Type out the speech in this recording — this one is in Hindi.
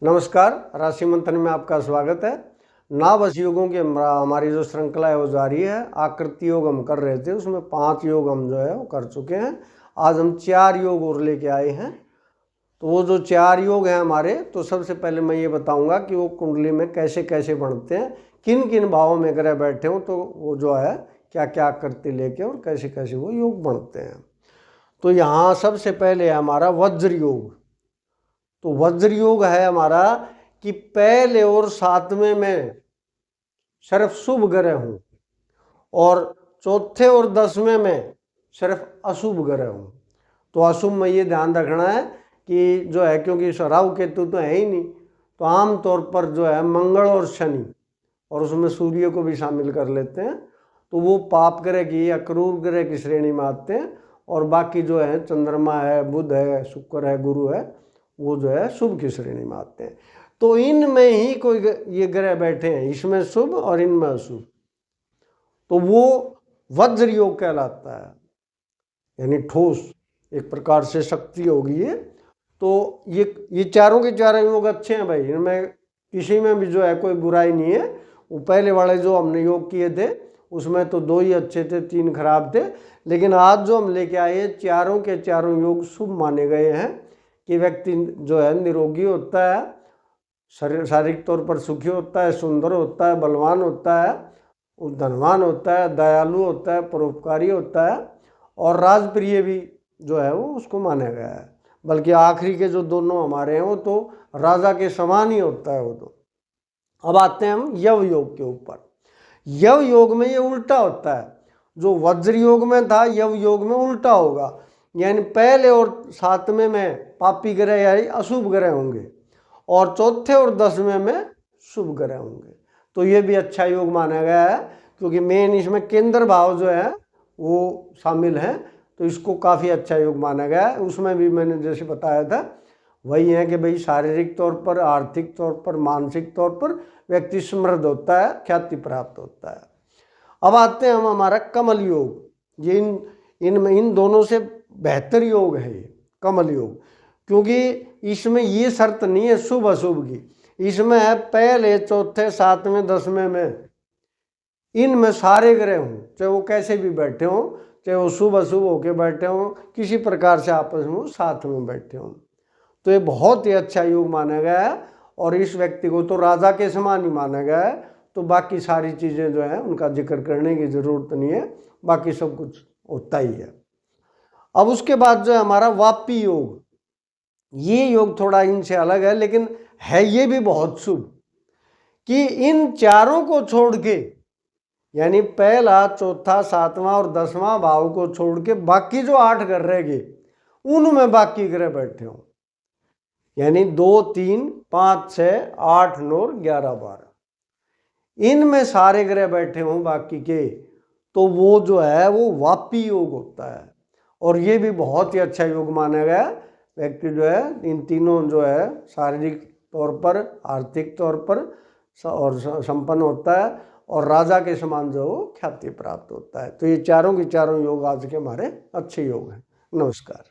नमस्कार, राशि मंथन में आपका स्वागत है। 9 योगों की हमारी जो श्रृंखला है वो जारी है। आकृति योग हम कर रहे थे, उसमें 5 योग हम जो है वो कर चुके हैं। आज हम 4 योग और लेके आए हैं। तो वो जो 4 योग हैं हमारे, तो सबसे पहले मैं ये बताऊंगा कि वो कुंडली में कैसे कैसे बनते हैं, किन किन भावों में ग्रह बैठे हों तो वो जो है क्या क्या आकृति लेके और कैसे कैसे वो योग बनते हैं। तो यहाँ सबसे पहले है हमारा वज्र योग। तो वज्र योग है हमारा कि पहले और 7वें में सिर्फ शुभ ग्रह हों और चौथे और 10वें में सिर्फ अशुभ ग्रह हों। तो अशुभ में ये ध्यान रखना है कि जो है, क्योंकि राहु केतु तो है ही नहीं, तो आमतौर पर जो है मंगल और शनि, और उसमें सूर्य को भी शामिल कर लेते हैं, तो वो पाप ग्रह की या क्रूर ग्रह की श्रेणी में आते हैं। और बाकी जो है चंद्रमा है, बुध है, शुक्र है, गुरु है, वो जो है शुभ की श्रेणी में आते हैं। तो इनमें ही कोई ये ग्रह बैठे हैं, इसमें शुभ और इनमें अशुभ, तो वो वज्र योग कहलाता है, यानी ठोस एक प्रकार से शक्ति होगी ये। तो ये चारों के चारों योग अच्छे हैं भाई, इनमें किसी में भी जो है कोई बुराई नहीं है। वो पहले वाले जो हमने योग किए थे उसमें तो 2 ही अच्छे थे, 3 खराब थे, लेकिन आज जो हम लेके आए चारों के चारों योग शुभ माने गए हैं कि व्यक्ति जो है निरोगी होता है, शारीरिक तौर पर सुखी होता है, सुंदर होता है, बलवान होता है, धनवान होता है, दयालु होता है, परोपकारी होता है, और राजप्रिय भी जो है वो उसको माना गया है। बल्कि आखिरी के जो दोनों हमारे हैं वो तो राजा के समान ही होता है वो तो। अब आते हैं हम यव योग के ऊपर। यव योग में ये उल्टा होता है, जो वज्र योग में था यव योग में उल्टा होगा, यानी पहले और 7वें में पापी ग्रह यानी अशुभ ग्रह होंगे और चौथे और 10वें में शुभ ग्रह होंगे। तो ये भी अच्छा योग माना गया है, क्योंकि मेन इसमें केंद्र भाव जो है वो शामिल है, तो इसको काफ़ी अच्छा योग माना गया है। उसमें भी मैंने जैसे बताया था वही है कि भाई शारीरिक तौर पर, आर्थिक तौर पर, मानसिक तौर पर व्यक्ति समृद्ध होता है, ख्याति प्राप्त होता है। अब आते हैं हम हमारा कमल योग। ये इन दोनों से बेहतर योग है ये कमल योग, क्योंकि इसमें ये शर्त नहीं है शुभ अशुभ की। इसमें है पहले, चौथे, 7वें, 10वें में इनमें सारे ग्रह हों, चाहे वो कैसे भी बैठे हों, चाहे वो शुभ अशुभ होके बैठे हों, किसी प्रकार से आपस में साथ में बैठे हों। तो ये बहुत ही अच्छा योग माना गया है, और इस व्यक्ति को तो राजा के समान ही माना गया है। तो बाकी सारी चीज़ें जो हैं उनका जिक्र करने की ज़रूरत नहीं है, बाकी सब कुछ होता ही है। अब उसके बाद जो है हमारा वापी योग। ये योग थोड़ा इनसे अलग है, लेकिन है ये भी बहुत शुभ, कि इन चारों को छोड़ के, यानी पहला, चौथा, 7वां और 10वां भाव को छोड़ के बाकी जो 8 ग्रह रह गए उनमें बाकी ग्रह बैठे हों, यानी 2, 3, 5, 6, 8, 9, 11, 12 इनमें सारे ग्रह बैठे हों बाकी के, तो वो जो है वो वापी योग होता है। और ये भी बहुत ही अच्छा योग माना गया। व्यक्ति जो है इन तीनों जो है शारीरिक तौर पर, आर्थिक तौर पर और संपन्न होता है, और राजा के समान जो ख्याति प्राप्त होता है। तो ये चारों के चारों योग आज के हमारे अच्छे योग हैं। नमस्कार।